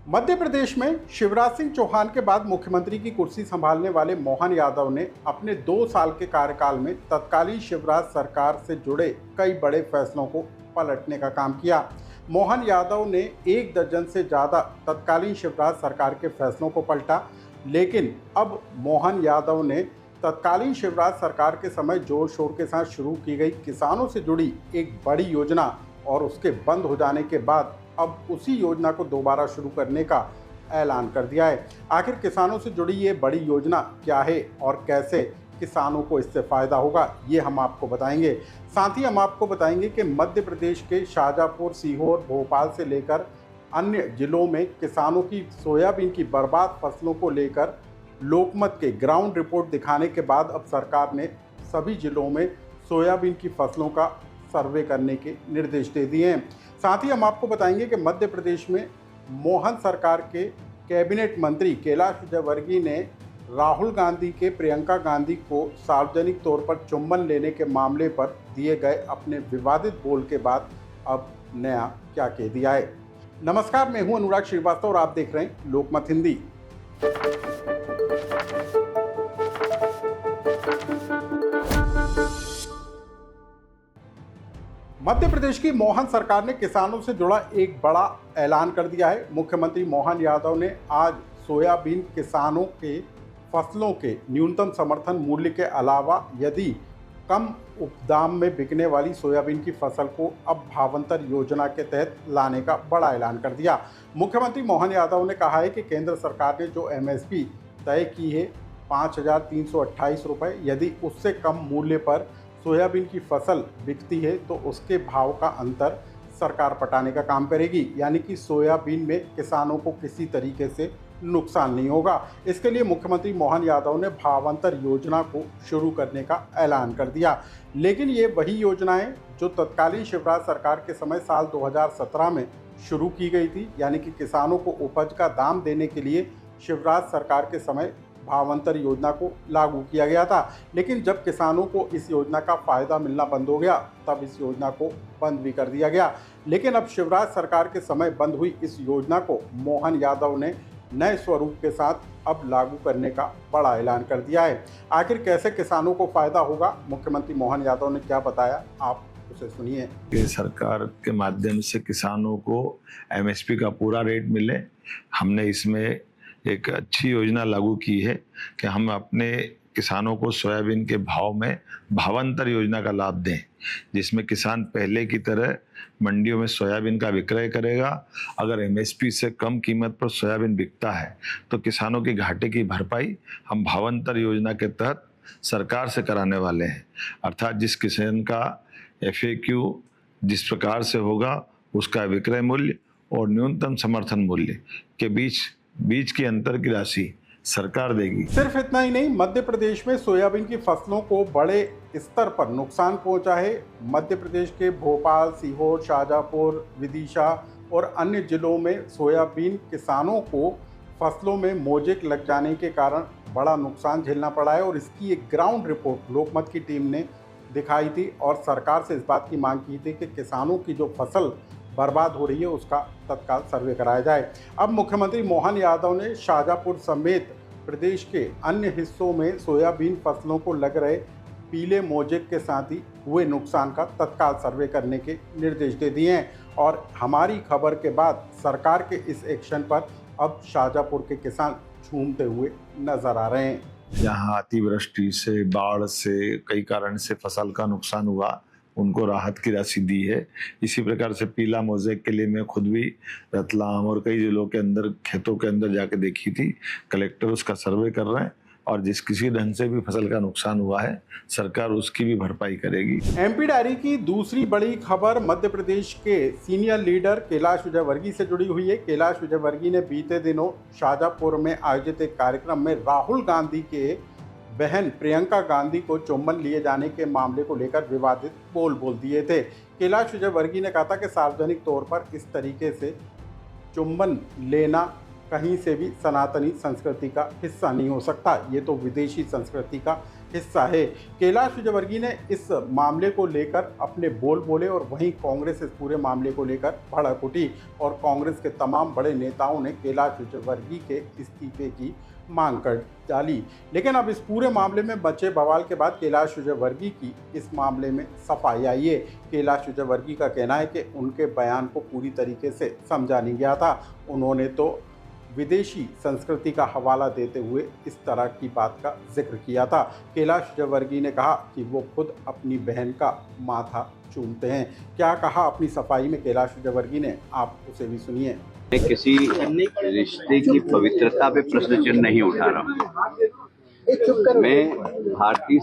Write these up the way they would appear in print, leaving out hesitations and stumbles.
मध्य प्रदेश में शिवराज सिंह चौहान के बाद मुख्यमंत्री की कुर्सी संभालने वाले मोहन यादव ने अपने 2 साल के कार्यकाल में तत्कालीन शिवराज सरकार से जुड़े कई बड़े फैसलों को पलटने का काम किया। मोहन यादव ने 1 दर्जन से ज़्यादा तत्कालीन शिवराज सरकार के फैसलों को पलटा, लेकिन अब मोहन यादव ने तत्कालीन शिवराज सरकार के समय जोर शोर के साथ शुरू की गई किसानों से जुड़ी एक बड़ी योजना और उसके बंद हो जाने के बाद अब उसी योजना को दोबारा शुरू करने का ऐलान कर दिया है। आखिर किसानों से जुड़ी ये बड़ी योजना क्या है और कैसे किसानों को इससे फ़ायदा होगा, ये हम आपको बताएंगे। साथ ही हम आपको बताएंगे कि मध्य प्रदेश के शाजापुर, सीहोर, भोपाल से लेकर अन्य जिलों में किसानों की सोयाबीन की बर्बाद फसलों को लेकर लोकमत के ग्राउंड रिपोर्ट दिखाने के बाद अब सरकार ने सभी जिलों में सोयाबीन की फसलों का सर्वे करने के निर्देश दे दिए हैं। साथ ही हम आपको बताएंगे कि मध्य प्रदेश में मोहन सरकार के कैबिनेट मंत्री कैलाश विजयवर्गीय ने राहुल गांधी के प्रियंका गांधी को सार्वजनिक तौर पर चुंबन लेने के मामले पर दिए गए अपने विवादित बोल के बाद अब नया क्या कह दिया है। नमस्कार, मैं हूं अनुराग श्रीवास्तव और आप देख रहे हैं लोकमत हिंदी। मध्य प्रदेश की मोहन सरकार ने किसानों से जुड़ा एक बड़ा ऐलान कर दिया है। मुख्यमंत्री मोहन यादव ने आज सोयाबीन किसानों के फसलों के न्यूनतम समर्थन मूल्य के अलावा यदि कम उपदाम में बिकने वाली सोयाबीन की फसल को अब भावांतर योजना के तहत लाने का बड़ा ऐलान कर दिया। मुख्यमंत्री मोहन यादव ने कहा है कि केंद्र सरकार ने जो एमएसपी तय की है 5,328 रुपये, यदि उससे कम मूल्य पर सोयाबीन की फसल बिकती है तो उसके भाव का अंतर सरकार पटाने का काम करेगी, यानी कि सोयाबीन में किसानों को किसी तरीके से नुकसान नहीं होगा। इसके लिए मुख्यमंत्री मोहन यादव ने भावांतर योजना को शुरू करने का ऐलान कर दिया। लेकिन ये वही योजना है जो तत्कालीन शिवराज सरकार के समय साल 2017 में शुरू की गई थी, यानी कि किसानों को उपज का दाम देने के लिए शिवराज सरकार के समय भावांतर योजना को लागू किया गया था। लेकिन जब किसानों को इस योजना का फ़ायदा मिलना बंद हो गया तब इस योजना को बंद भी कर दिया गया। लेकिन अब शिवराज सरकार के समय बंद हुई इस योजना को मोहन यादव ने नए स्वरूप के साथ अब लागू करने का बड़ा ऐलान कर दिया है। आखिर कैसे किसानों को फ़ायदा होगा, मुख्यमंत्री मोहन यादव ने क्या बताया, आप उसे सुनिए। कि सरकार के माध्यम से किसानों को एमएसपी का पूरा रेट मिले। हमने इसमें एक अच्छी योजना लागू की है कि हम अपने किसानों को सोयाबीन के भाव में भावांतर योजना का लाभ दें, जिसमें किसान पहले की तरह मंडियों में सोयाबीन का विक्रय करेगा। अगर एमएसपी से कम कीमत पर सोयाबीन बिकता है तो किसानों की घाटे की भरपाई हम भावांतर योजना के तहत सरकार से कराने वाले हैं। अर्थात जिस किसान का एफएक्यू जिस प्रकार से होगा उसका विक्रय मूल्य और न्यूनतम समर्थन मूल्य के बीच की अंतर की राशि सरकार देगी। सिर्फ इतना ही नहीं, मध्य प्रदेश में सोयाबीन की फसलों को बड़े स्तर पर नुकसान पहुंचा है। मध्य प्रदेश के भोपाल, सीहोर, शाजापुर, विदिशा और अन्य जिलों में सोयाबीन किसानों को फसलों में मोजेक लग जाने के कारण बड़ा नुकसान झेलना पड़ा है और इसकी एक ग्राउंड रिपोर्ट लोकमत की टीम ने दिखाई थी और सरकार से इस बात की मांग की थी कि किसानों की जो फसल बर्बाद हो रही है उसका तत्काल सर्वे कराया जाए। अब मुख्यमंत्री मोहन यादव ने शाजापुर समेत प्रदेश के अन्य हिस्सों में सोयाबीन फसलों को लग रहे पीले मोजेक के साथ ही हुए नुकसान का तत्काल सर्वे करने के निर्देश दे दिए हैं। और हमारी खबर के बाद सरकार के इस एक्शन पर अब शाजापुर के किसान झूमते हुए नजर आ रहे हैं। जहाँ अतिवृष्टि से, बाढ़ से, कई कारण से फसल का नुकसान हुआ, उनको राहत की राशि दी है। इसी प्रकार से पीला मोज़ेक के लिए मैं खुद भी रतलाम और कई जिलों के अंदर खेतों के अंदर जाके देखी थी। कलेक्टर उसका सर्वे कर रहे हैं और जिस किसी ढंग से भी फसल का नुकसान हुआ है सरकार उसकी भी भरपाई करेगी। एमपी डायरी की दूसरी बड़ी खबर मध्य प्रदेश के सीनियर लीडर कैलाश विजयवर्गीय से जुड़ी हुई है। कैलाश विजयवर्गीय ने बीते दिनों शाजापुर में आयोजित एक कार्यक्रम में राहुल गांधी के बहन प्रियंका गांधी को चुंबन लिए जाने के मामले को लेकर विवादित बोल दिए थे। कैलाश विजयवर्गीय ने कहा था कि सार्वजनिक तौर पर इस तरीके से चुंबन लेना कहीं से भी सनातनी संस्कृति का हिस्सा नहीं हो सकता, ये तो विदेशी संस्कृति का हिस्सा है। कैलाश विजयवर्गीय ने इस मामले को लेकर अपने बोल बोले और वहीं कांग्रेस इस पूरे मामले को लेकर भड़क उठी और कांग्रेस के तमाम बड़े नेताओं ने कैलाश विजयवर्गीय के इस्तीफे की मांग कर डाली। लेकिन अब इस पूरे मामले में बचे बवाल के बाद कैलाश विजयवर्गीय की इस मामले में सफाई आई है। कैलाश विजयवर्गीय का कहना है कि उनके बयान को पूरी तरीके से समझा नहीं गया था। उन्होंने तो विदेशी संस्कृति का हवाला देते हुए इस तरह की बात का जिक्र किया था। कैलाश विजयवर्गीय ने कहा कि वो खुद अपनी बहन का माथा चूमते हैं। क्या कहा अपनी सफाई में कैलाश विजयवर्गीय ने, आप उसे भी सुनिए। मैं किसी रिश्ते की पवित्रता पे प्रश्न चिन्ह नहीं उठा रहा हूँ। मैं भारतीय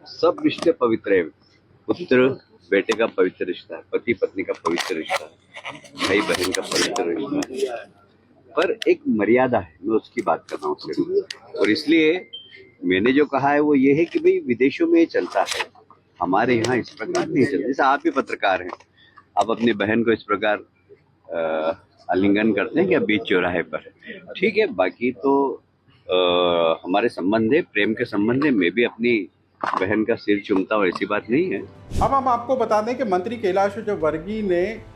सब रिश्ते पवित्र है। पुत्र बेटे का पवित्र रिश्ता है, पति पत्नी का पवित्र रिश्ता है, भाई बहन का पवित्र रिश्ता है, पर एक मर्यादा है। मैं उसकी बात कर रहा हूँ सिर्फ। और इसलिए मैंने जो कहा है वो ये है कि भाई विदेशों में ये चलता है, हमारे यहाँ इस प्रकार नहीं चलता। जैसे आप भी पत्रकार हैं, आप अपनी बहन को इस प्रकार आलिंगन करते हैं क्या बीच चौराहे पर? ठीक है, बाकी तो हमारे संबंध है, प्रेम के संबंध है। मैं भी अपनी बहन का सिर चूमता हूँ, ऐसी बात नहीं है। अब हम आपको बता दें कि मंत्री कैलाश विजयवर्गीय ने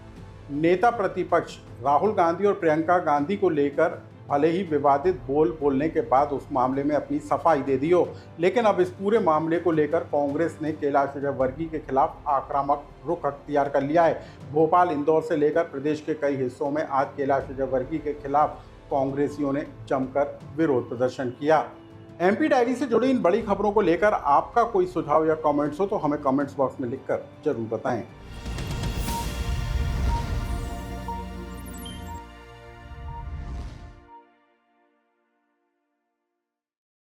नेता प्रतिपक्ष राहुल गांधी और प्रियंका गांधी को लेकर भले ही विवादित बोल बोलने के बाद उस मामले में अपनी सफाई दे दी हो, लेकिन अब इस पूरे मामले को लेकर कांग्रेस ने कैलाश विजयवर्गीय के खिलाफ आक्रामक रुख अख्तियार कर लिया है। भोपाल, इंदौर से लेकर प्रदेश के कई हिस्सों में आज कैलाश विजयवर्गीय के खिलाफ कांग्रेसियों ने जमकर विरोध प्रदर्शन किया। एमपी डायरी से जुड़ी इन बड़ी खबरों को लेकर आपका कोई सुझाव या कमेंट्स हो तो हमें कमेंट्स बॉक्स में लिखकर जरूर बताएं।